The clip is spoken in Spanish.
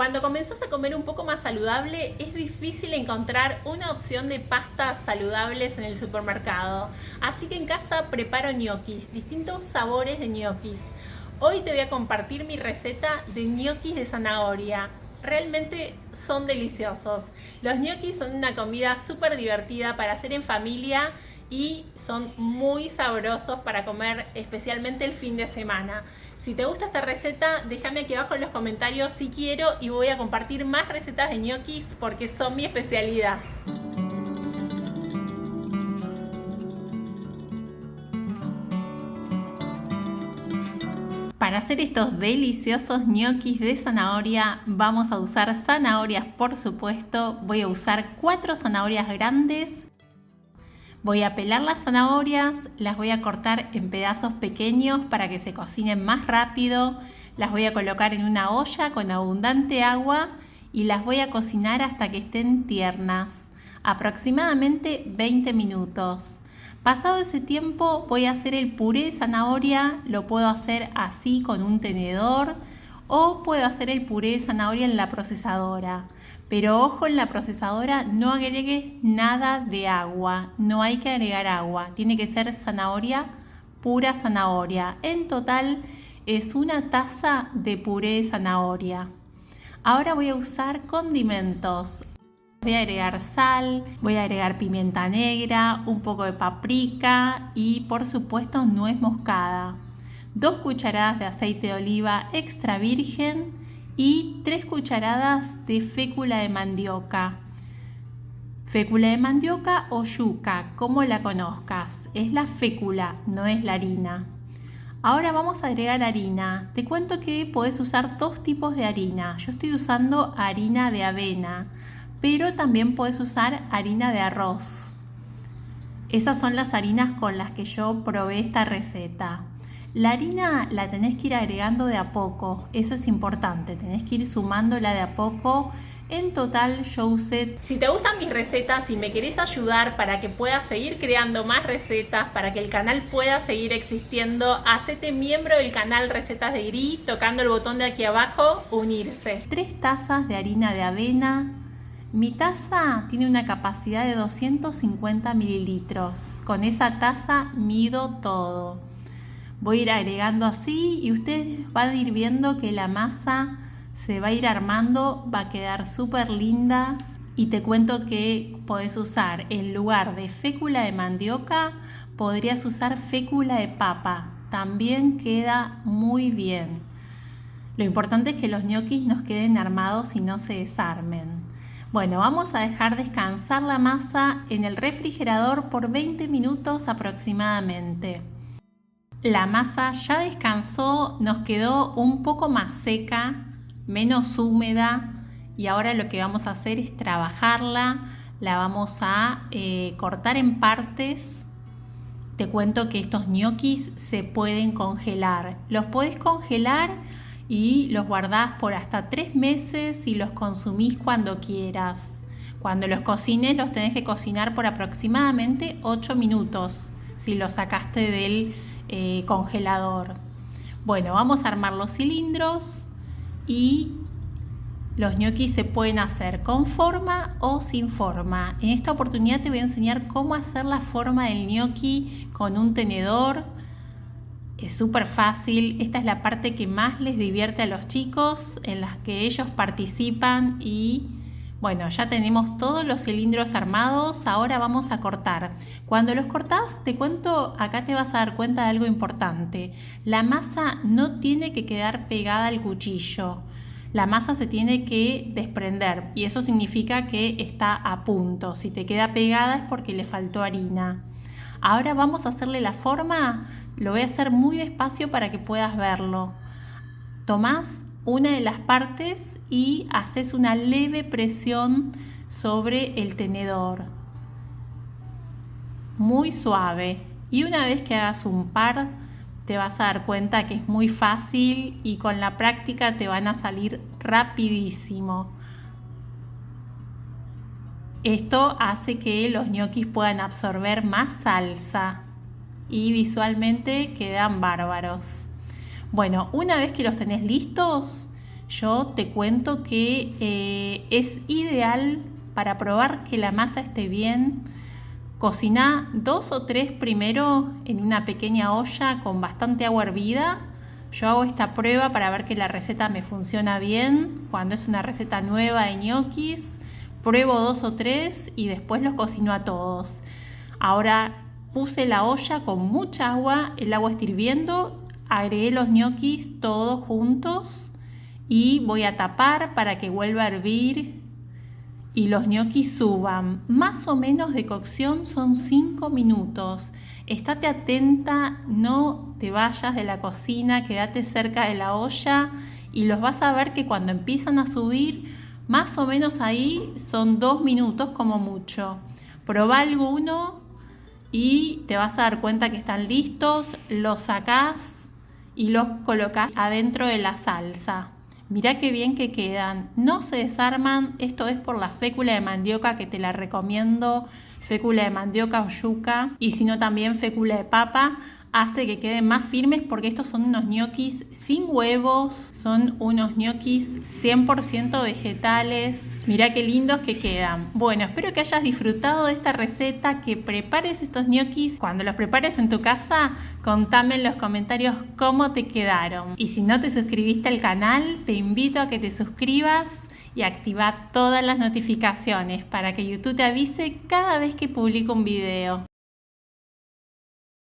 Cuando comenzás a comer un poco más saludable, es difícil encontrar una opción de pastas saludables en el supermercado. Así que en casa preparo ñoquis, distintos sabores de ñoquis. Hoy te voy a compartir mi receta de ñoquis de zanahoria. Realmente son deliciosos. Los ñoquis son una comida súper divertida para hacer en familia y son muy sabrosos para comer, especialmente el fin de semana. Si te gusta esta receta, déjame aquí abajo en los comentarios si quiero y voy a compartir más recetas de ñoquis porque son mi especialidad. Para hacer estos deliciosos ñoquis de zanahoria vamos a usar zanahorias, por supuesto. Voy a usar 4 zanahorias grandes. Voy a pelar las zanahorias, las voy a cortar en pedazos pequeños para que se cocinen más rápido. Las voy a colocar en una olla con abundante agua y las voy a cocinar hasta que estén tiernas, aproximadamente 20 minutos. Pasado ese tiempo voy a hacer el puré de zanahoria, lo puedo hacer así con un tenedor o puedo hacer el puré de zanahoria en la procesadora. Pero ojo, en la procesadora no agregues nada de agua, no hay que agregar agua, tiene que ser zanahoria, pura zanahoria. En total es una taza de puré de zanahoria. Ahora voy a usar condimentos. Voy a agregar sal, voy a agregar pimienta negra, un poco de paprika y por supuesto nuez moscada. 2 cucharadas de aceite de oliva extra virgen y 3 cucharadas de fécula de mandioca. Fécula de mandioca o yuca, como la conozcas. Es la fécula, no es la harina. Ahora vamos a agregar harina. Te cuento que podés usar 2 tipos de harina. Yo estoy usando harina de avena, pero también podés usar harina de arroz. Esas son las harinas con las que yo probé esta receta. La harina la tenés que ir agregando de a poco, eso es importante, tenés que ir sumándola de a poco. En total yo usé... Si te gustan mis recetas y me querés ayudar para que puedas seguir creando más recetas, para que el canal pueda seguir existiendo, hacete miembro del canal Recetas de Gris tocando el botón de aquí abajo, unirse. 3 tazas de harina de avena. Mi taza tiene una capacidad de 250 mililitros. Con esa taza mido todo. Voy a ir agregando así y ustedes van a ir viendo que la masa se va a ir armando, va a quedar súper linda. Y te cuento que podés usar, en lugar de fécula de mandioca, podrías usar fécula de papa. También queda muy bien. Lo importante es que los ñoquis nos queden armados y no se desarmen. Bueno, vamos a dejar descansar la masa en el refrigerador por 20 minutos aproximadamente. La masa ya descansó, nos quedó un poco más seca, menos húmeda y ahora lo que vamos a hacer es trabajarla, la vamos a cortar en partes. Te cuento que estos ñoquis se pueden congelar, los podés congelar y los guardás por hasta 3 meses y los consumís cuando quieras. Cuando los cocines los tenés que cocinar por aproximadamente 8 minutos si los sacaste del congelador. Bueno, vamos a armar los cilindros y los ñoquis se pueden hacer con forma o sin forma. En esta oportunidad te voy a enseñar cómo hacer la forma del ñoqui con un tenedor. Es súper fácil, esta es la parte que más les divierte a los chicos, en las que ellos participan y bueno, ya tenemos todos los cilindros armados, ahora vamos a cortar. Cuando los cortás, te cuento, acá te vas a dar cuenta de algo importante. La masa no tiene que quedar pegada al cuchillo. La masa se tiene que desprender y eso significa que está a punto. Si te queda pegada es porque le faltó harina. Ahora vamos a hacerle la forma, lo voy a hacer muy despacio para que puedas verlo. Tomás una de las partes y haces una leve presión sobre el tenedor, muy suave, y una vez que hagas un par te vas a dar cuenta que es muy fácil y con la práctica te van a salir rapidísimo. Esto hace que los ñoquis puedan absorber más salsa y visualmente quedan bárbaros. Bueno, una vez que los tenés listos, yo te cuento que es ideal para probar que la masa esté bien. Cocina 2 o 3 primero en una pequeña olla con bastante agua hervida. Yo hago esta prueba para ver que la receta me funciona bien. Cuando es una receta nueva de ñoquis, pruebo 2 o 3 y después los cocino a todos. Ahora puse la olla con mucha agua, el agua está hirviendo, agregué los ñoquis todos juntos y voy a tapar para que vuelva a hervir y los ñoquis suban. Más o menos de cocción son 5 minutos. Estate atenta, no te vayas de la cocina, quédate cerca de la olla y los vas a ver que cuando empiezan a subir, más o menos ahí son 2 minutos como mucho. Probá alguno y te vas a dar cuenta que están listos, los sacás y los colocás adentro de la salsa. Mirá qué bien que quedan, no se desarman. Esto es por la fécula de mandioca, que te la recomiendo, fécula de mandioca o yuca, y si no también fécula de papa, hace que queden más firmes porque estos son unos ñoquis sin huevos, son unos ñoquis 100% vegetales. Mirá qué lindos que quedan. Bueno, espero que hayas disfrutado de esta receta, que prepares estos ñoquis. Cuando los prepares en tu casa, contame en los comentarios cómo te quedaron. Y si no te suscribiste al canal, te invito a que te suscribas y activa todas las notificaciones para que YouTube te avise cada vez que publico un video.